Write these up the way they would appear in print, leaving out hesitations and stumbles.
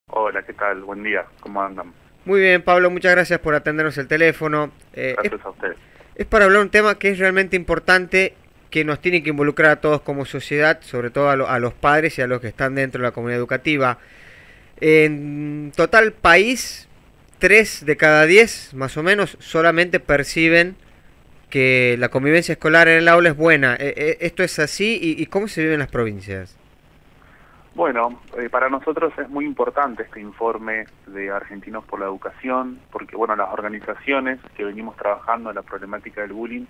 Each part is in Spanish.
Hola, ¿qué tal? Buen día, ¿cómo andan? Muy bien, Pablo, muchas gracias por atendernos el teléfono. Gracias a ustedes. Es para hablar un tema que es realmente importante, que nos tiene que involucrar a todos como sociedad, sobre todo a los padres y a los que están dentro de la comunidad educativa. En total, país, 3 de cada 10, más o menos, solamente perciben que la convivencia escolar en el aula es buena. ¿Esto es así? ¿Y cómo se vive en las provincias? Bueno, para nosotros es muy importante este informe de Argentinos por la Educación, porque bueno, las organizaciones que venimos trabajando en la problemática del bullying,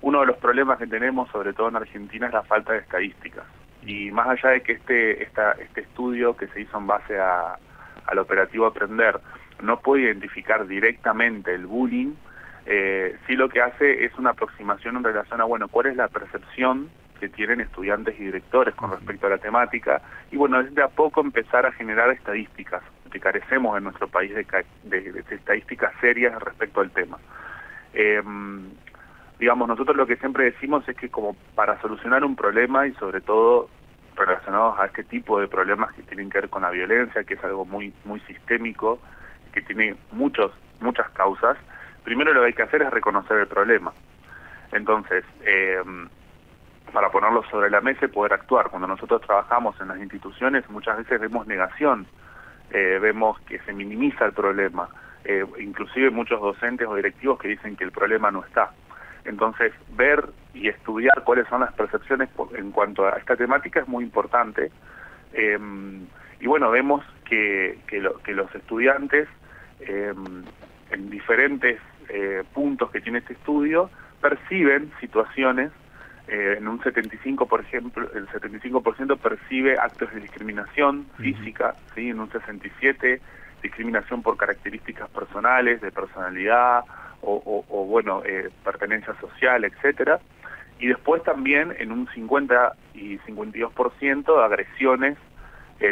uno de los problemas que tenemos, sobre todo en Argentina, es la falta de estadísticas. Y más allá de que este estudio que se hizo en base al operativo Aprender no puede identificar directamente el bullying, sí lo que hace es una aproximación en relación a, bueno, cuál es la percepción que tienen estudiantes y directores con respecto a la temática, y bueno, es de a poco empezar a generar estadísticas, que carecemos en nuestro país de estadísticas serias respecto al tema. Digamos, nosotros lo que siempre decimos es que como para solucionar un problema, y sobre todo relacionados a este tipo de problemas que tienen que ver con la violencia, que es algo muy sistémico, que tiene muchas causas, primero lo que hay que hacer es reconocer el problema. Entonces, para ponerlo sobre la mesa y poder actuar. Cuando nosotros trabajamos en las instituciones, muchas veces vemos negación, vemos que se minimiza el problema, inclusive muchos docentes o directivos que dicen que el problema no está. Entonces, ver y estudiar cuáles son las percepciones en cuanto a esta temática es muy importante. Y bueno, vemos que los estudiantes, en diferentes puntos que tiene este estudio, perciben situaciones. En un 75%, por ejemplo, el 75% percibe actos de discriminación física, ¿sí? En un 67% discriminación por características personales, de personalidad, o bueno, pertenencia social, etcétera. Y después también en un 50 y 52% agresiones,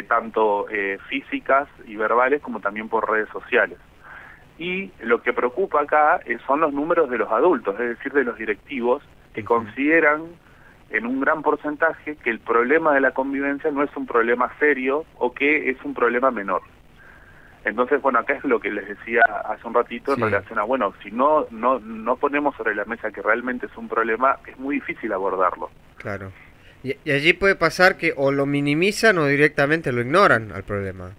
tanto físicas y verbales como también por redes sociales. Y lo que preocupa acá son los números de los adultos, es decir, de los directivos, que consideran en un gran porcentaje que el problema de la convivencia no es un problema serio o que es un problema menor. Entonces, bueno, acá es lo que les decía hace un ratito en Sí, relación a, bueno, si no ponemos sobre la mesa que realmente es un problema, es muy difícil abordarlo. claro. Y allí puede pasar que o lo minimizan o directamente lo ignoran al problema.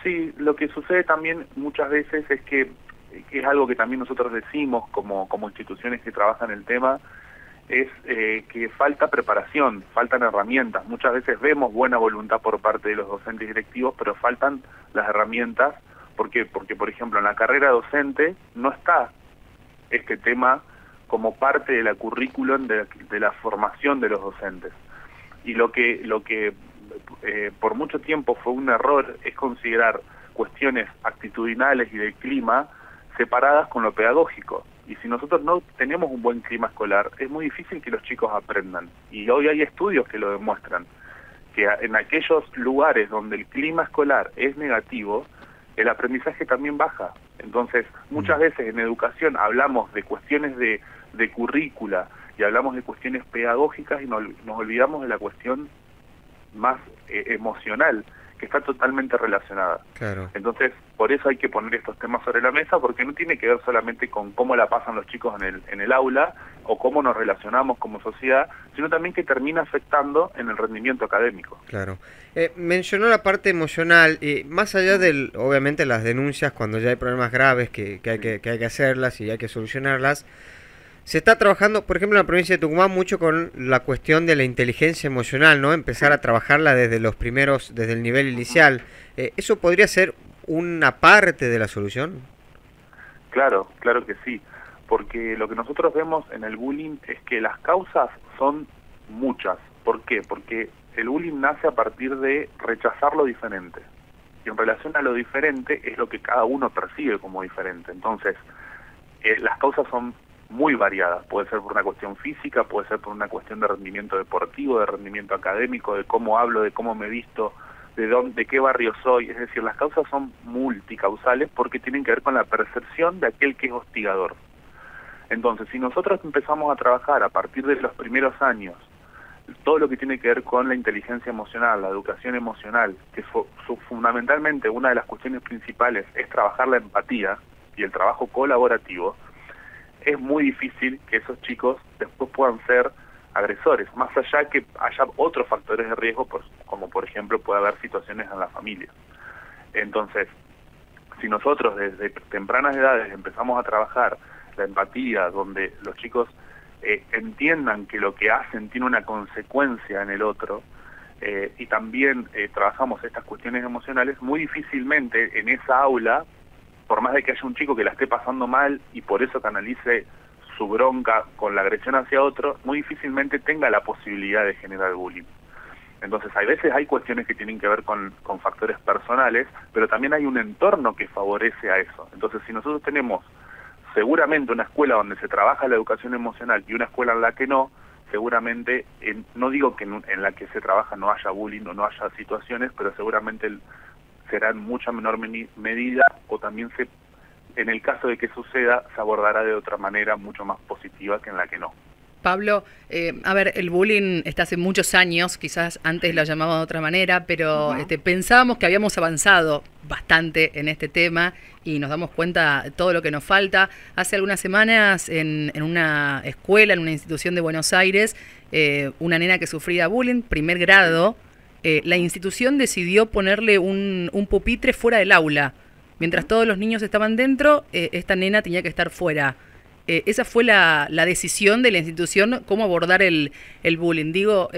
Sí, lo que sucede también muchas veces es que es algo que también nosotros decimos como instituciones que trabajan el tema, es que falta preparación, faltan herramientas. Muchas veces vemos buena voluntad por parte de los docentes directivos, pero faltan las herramientas. ¿Por qué? Porque, por ejemplo, en la carrera docente no está este tema como parte de la currículum de la formación de los docentes. Y lo que por mucho tiempo fue un error es considerar cuestiones actitudinales y del clima separadas con lo pedagógico. Y si nosotros no tenemos un buen clima escolar, es muy difícil que los chicos aprendan. Y hoy hay estudios que lo demuestran, que en aquellos lugares donde el clima escolar es negativo, el aprendizaje también baja. Entonces, muchas veces en educación hablamos de cuestiones de currícula y hablamos de cuestiones pedagógicas y nos olvidamos de la cuestión más emocional, que está totalmente relacionada. Claro. Entonces, por eso hay que poner estos temas sobre la mesa, porque no tiene que ver solamente con cómo la pasan los chicos en el aula o cómo nos relacionamos como sociedad, sino también que termina afectando en el rendimiento académico. Claro. Mencionó la parte emocional, y más allá Mm, del, obviamente, las denuncias cuando ya hay problemas graves sí, que hay que hacerlas y hay que solucionarlas. Se está trabajando, por ejemplo, en la provincia de Tucumán mucho con la cuestión de la inteligencia emocional, ¿no? Empezar a sí. trabajarla desde los primeros, desde el nivel Ujú. inicial. ¿Eso podría ser una parte de la solución? Claro, claro que sí, porque lo que nosotros vemos en el bullying es que las causas son muchas. ¿Por qué? Porque el bullying nace a partir de rechazar lo diferente. Y en relación a lo diferente es lo que cada uno percibe como diferente. Entonces, las causas son muy variadas. Puede ser por una cuestión física, puede ser por una cuestión de rendimiento deportivo, de rendimiento académico, de cómo hablo, de cómo me visto, de qué barrio soy. Es decir, las causas son multicausales porque tienen que ver con la percepción de aquel que es hostigador. Entonces, si nosotros empezamos a trabajar a partir de los primeros años todo lo que tiene que ver con la inteligencia emocional, la educación emocional, que fundamentalmente una de las cuestiones principales es trabajar la empatía y el trabajo colaborativo, es muy difícil que esos chicos después puedan ser agresores, más allá que haya otros factores de riesgo, como por ejemplo puede haber situaciones en la familia. Entonces, si nosotros desde tempranas edades empezamos a trabajar la empatía, donde los chicos entiendan que lo que hacen tiene una consecuencia en el otro, y también trabajamos estas cuestiones emocionales, muy difícilmente en esa aula, por más de que haya un chico que la esté pasando mal y por eso canalice su bronca con la agresión hacia otro, muy difícilmente tenga la posibilidad de generar bullying. Entonces, hay veces hay cuestiones que tienen que ver con factores personales, pero también hay un entorno que favorece a eso. Entonces, si nosotros tenemos seguramente una escuela donde se trabaja la educación emocional y una escuela en la que no, seguramente, no digo que en la que se trabaja no haya bullying o no haya situaciones, pero seguramente será en mucha menor medida, o también en el caso de que suceda, se abordará de otra manera mucho más positiva que en la que no. Pablo, a ver, el bullying está hace muchos años, quizás antes lo llamaba de otra manera, pero pensábamos que habíamos avanzado bastante en este tema y nos damos cuenta de todo lo que nos falta. Hace algunas semanas en una escuela, en una institución de Buenos Aires, una nena que sufría bullying, primer grado, la institución decidió ponerle un pupitre fuera del aula. Mientras todos los niños estaban dentro, esta nena tenía que estar fuera. Esa fue la decisión de la institución, cómo abordar el bullying. Digo,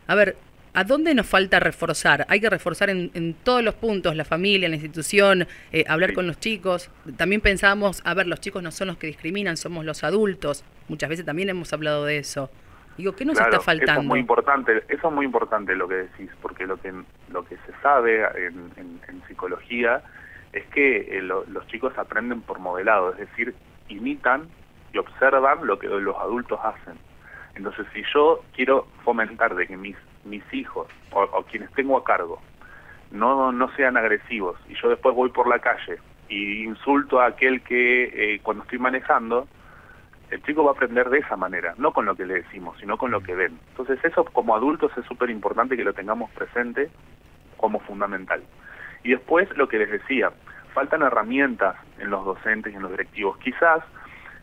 a ver, ¿a dónde nos falta reforzar? Hay que reforzar en todos los puntos, la familia, la institución, hablar con los chicos. También pensábamos, a ver, los chicos no son los que discriminan, somos los adultos. Muchas veces también hemos hablado de eso. Digo, ¿qué nos está faltando? Eso es muy importante lo que decís, porque lo que se sabe en psicología es que los chicos aprenden por modelado, es decir, imitan y observan lo que los adultos hacen. Entonces, si yo quiero fomentar de que mis hijos o quienes tengo a cargo no sean agresivos, y yo después voy por la calle y insulto a aquel que cuando estoy manejando, el chico va a aprender de esa manera, no con lo que le decimos, sino con lo que ven. Entonces, eso como adultos es súper importante que lo tengamos presente como fundamental. Y después, lo que les decía, faltan herramientas en los docentes y en los directivos. Quizás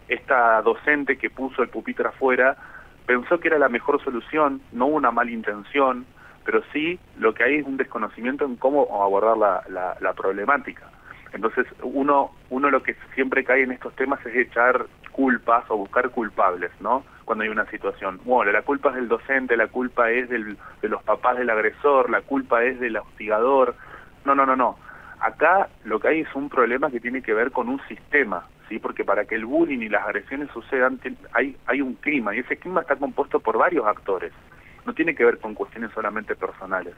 esta docente que puso el pupitre afuera pensó que era la mejor solución, no una mala intención, pero sí lo que hay es un desconocimiento en cómo abordar la problemática. Entonces uno lo que siempre cae en estos temas es echar culpas o buscar culpables, ¿no? Cuando hay una situación, bueno, la culpa es del docente, la culpa es de los papás del agresor, la culpa es del hostigador. No. Acá lo que hay es un problema que tiene que ver con un sistema, ¿sí? Porque para que el bullying y las agresiones sucedan hay un clima, y ese clima está compuesto por varios actores. No tiene que ver con cuestiones solamente personales.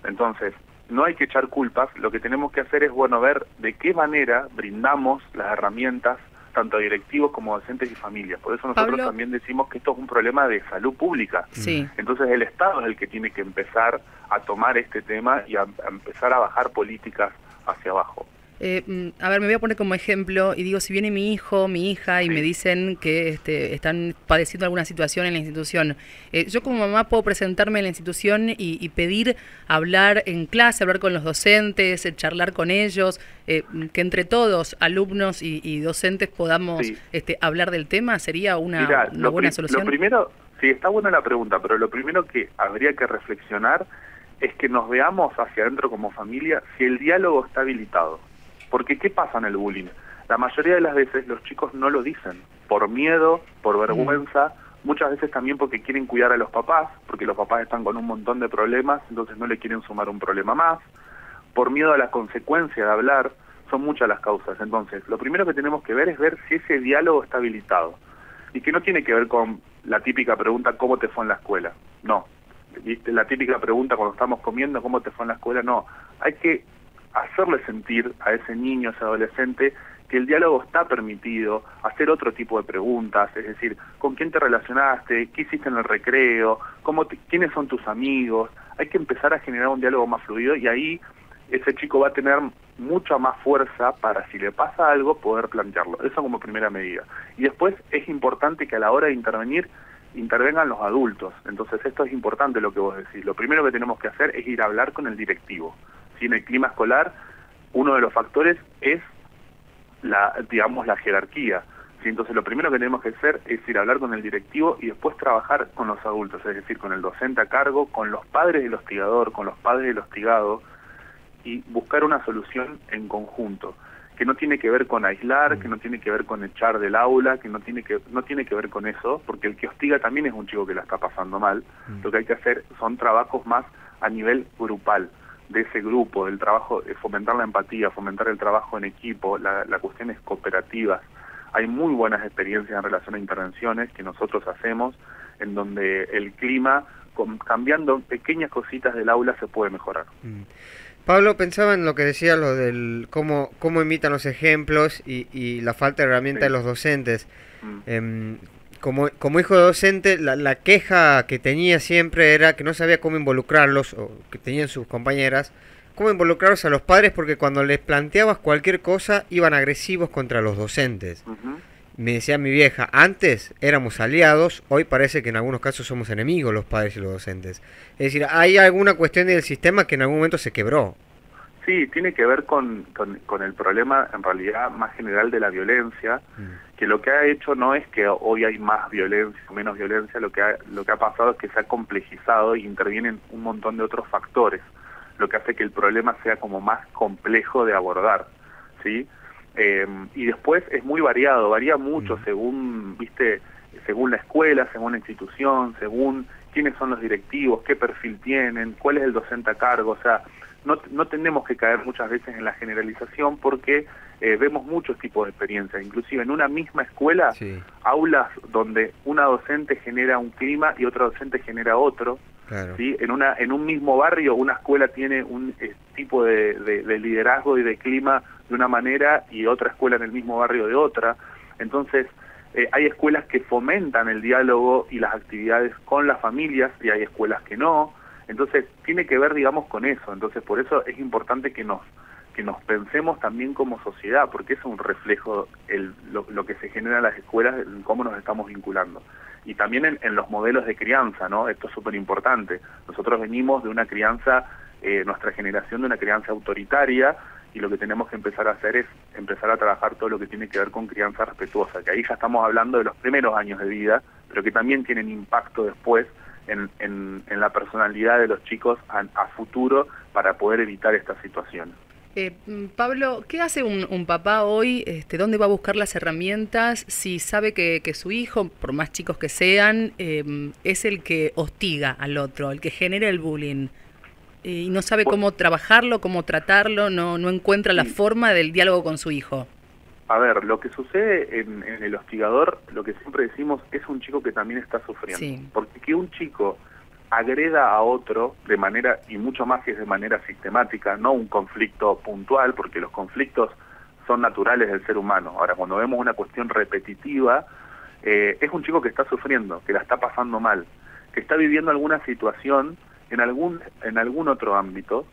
Entonces, no hay que echar culpas, lo que tenemos que hacer es, ver de qué manera brindamos las herramientas tanto a directivos como docentes y familias. Por eso nosotros, Pablo, también decimos que esto es un problema de salud pública. Sí. Entonces el Estado es el que tiene que empezar a tomar este tema y a empezar a bajar políticas hacia abajo. A ver, me voy a poner como ejemplo y digo, si viene mi hijo, mi hija y me dicen que están padeciendo alguna situación en la institución, yo como mamá puedo presentarme en la institución y pedir hablar en clase, hablar con los docentes, charlar con ellos, que entre todos, alumnos y docentes, podamos hablar del tema. ¿Sería una buena solución? Lo primero, sí, está buena la pregunta, pero lo primero que habría que reflexionar es que nos veamos hacia adentro como familia si el diálogo está habilitado. Porque ¿qué pasa en el bullying? La mayoría de las veces los chicos no lo dicen, por miedo, por vergüenza, muchas veces también porque quieren cuidar a los papás, porque los papás están con un montón de problemas, entonces no le quieren sumar un problema más, por miedo a la consecuencia de hablar, son muchas las causas. Entonces, lo primero que tenemos que ver es ver si ese diálogo está habilitado, y que no tiene que ver con la típica pregunta, ¿cómo te fue en la escuela? No. ¿Viste? La típica pregunta cuando estamos comiendo, ¿cómo te fue en la escuela? No. Hay que hacerle sentir a ese niño, a ese adolescente, que el diálogo está permitido, hacer otro tipo de preguntas, es decir, ¿con quién te relacionaste? ¿Qué hiciste en el recreo? ¿Quiénes son tus amigos? Hay que empezar a generar un diálogo más fluido y ahí ese chico va a tener mucha más fuerza para, si le pasa algo, poder plantearlo. Eso como primera medida. Y después es importante que a la hora de intervenir intervengan los adultos. Entonces esto es importante lo que vos decís. Lo primero que tenemos que hacer es ir a hablar con el directivo. Si en el clima escolar uno de los factores es la jerarquía. ¿Sí? Entonces lo primero que tenemos que hacer es ir a hablar con el directivo y después trabajar con los adultos, es decir, con el docente a cargo, con los padres del hostigador, con los padres del hostigado, y buscar una solución en conjunto, que no tiene que ver con aislar, que no tiene que ver con echar del aula, que no tiene que ver con eso, porque el que hostiga también es un chico que la está pasando mal. Lo que hay que hacer son trabajos más a nivel grupal, de ese grupo, del trabajo, fomentar la empatía, fomentar el trabajo en equipo, la cuestión es cooperativas. Hay muy buenas experiencias en relación a intervenciones que nosotros hacemos, en donde el clima, cambiando pequeñas cositas del aula, se puede mejorar. Pablo, pensaba en lo que decía, lo del cómo imitan los ejemplos y la falta de herramienta de los docentes. Como hijo de docente, la queja que tenía siempre era que no sabía cómo involucrarlos, o que tenían sus compañeras, cómo involucrarlos a los padres, porque cuando les planteabas cualquier cosa, iban agresivos contra los docentes. Me decía mi vieja, antes éramos aliados, hoy parece que en algunos casos somos enemigos los padres y los docentes. Es decir, hay alguna cuestión del sistema que en algún momento se quebró. Sí, tiene que ver con el problema, en realidad, más general de la violencia, que lo que ha hecho no es que hoy hay más violencia o menos violencia, lo que ha pasado es que se ha complejizado y intervienen un montón de otros factores, lo que hace que el problema sea como más complejo de abordar, ¿sí? Y después es muy variado, varía mucho según la escuela, según la institución, según quiénes son los directivos, qué perfil tienen, cuál es el docente a cargo. O sea, no tenemos que caer muchas veces en la generalización porque vemos muchos tipos de experiencias, inclusive en una misma escuela, aulas donde una docente genera un clima y otra docente genera otro. Claro. ¿Sí? En un mismo barrio una escuela tiene un tipo de liderazgo y de clima de una manera y otra escuela en el mismo barrio de otra. Entonces hay escuelas que fomentan el diálogo y las actividades con las familias y hay escuelas que no. Entonces tiene que ver, digamos, con eso. Entonces por eso es importante que nos pensemos también como sociedad, porque es un reflejo lo que se genera en las escuelas, en cómo nos estamos vinculando. Y también en los modelos de crianza, ¿no? Esto es súper importante. Nosotros venimos de una crianza, nuestra generación de una crianza autoritaria, y lo que tenemos que empezar a hacer es empezar a trabajar todo lo que tiene que ver con crianza respetuosa, que ahí ya estamos hablando de los primeros años de vida, pero que también tienen impacto después en la personalidad de los chicos a futuro para poder evitar estas situaciones. Pablo, ¿qué hace un papá hoy? ¿Dónde va a buscar las herramientas si sabe que su hijo, por más chicos que sean, es el que hostiga al otro, el que genera el bullying? Y no sabe cómo trabajarlo, cómo tratarlo, no encuentra la forma del diálogo con su hijo. A ver, lo que sucede en el hostigador, lo que siempre decimos, es un chico que también está sufriendo. Sí. Porque que un chico agreda a otro de manera, y mucho más que es de manera sistemática, no un conflicto puntual, porque los conflictos son naturales del ser humano. Ahora, cuando vemos una cuestión repetitiva, es un chico que está sufriendo, que la está pasando mal, que está viviendo alguna situación en algún otro ámbito.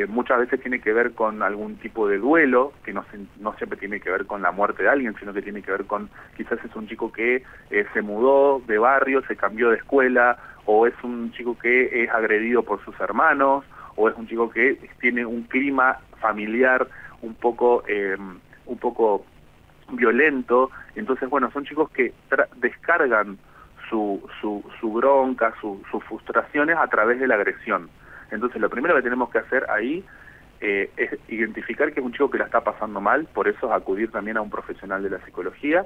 Muchas veces tiene que ver con algún tipo de duelo, que no siempre tiene que ver con la muerte de alguien, sino que tiene que ver con, quizás es un chico que se mudó de barrio, se cambió de escuela, o es un chico que es agredido por sus hermanos, o es un chico que tiene un clima familiar un poco violento. Entonces, bueno, son chicos que descargan su bronca, sus frustraciones a través de la agresión. Entonces lo primero que tenemos que hacer ahí es identificar que es un chico que la está pasando mal, por eso es acudir también a un profesional de la psicología,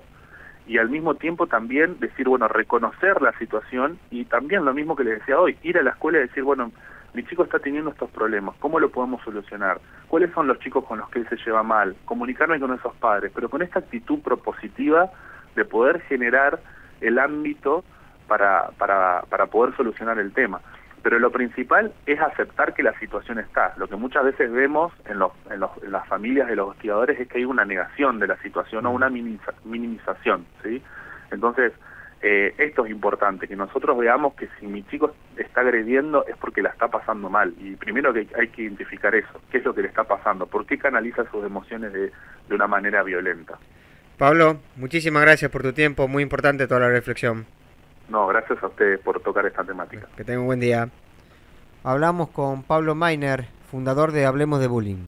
y al mismo tiempo también decir, bueno, reconocer la situación, y también lo mismo que les decía hoy, ir a la escuela y decir, bueno, mi chico está teniendo estos problemas, ¿cómo lo podemos solucionar? ¿Cuáles son los chicos con los que él se lleva mal? Comunicarme con esos padres, pero con esta actitud propositiva de poder generar el ámbito para poder solucionar el tema. Pero lo principal es aceptar que la situación está. Lo que muchas veces vemos en las familias de los hostigadores es que hay una negación de la situación o una minimización, ¿sí? Entonces, esto es importante, que nosotros veamos que si mi chico está agrediendo es porque la está pasando mal. Y primero que hay que identificar eso, qué es lo que le está pasando, por qué canaliza sus emociones de una manera violenta. Pablo, muchísimas gracias por tu tiempo, muy importante toda la reflexión. No, gracias a ustedes por tocar esta temática. Que tengan un buen día. Hablamos con Pablo Mainer, fundador de Hablemos de Bullying.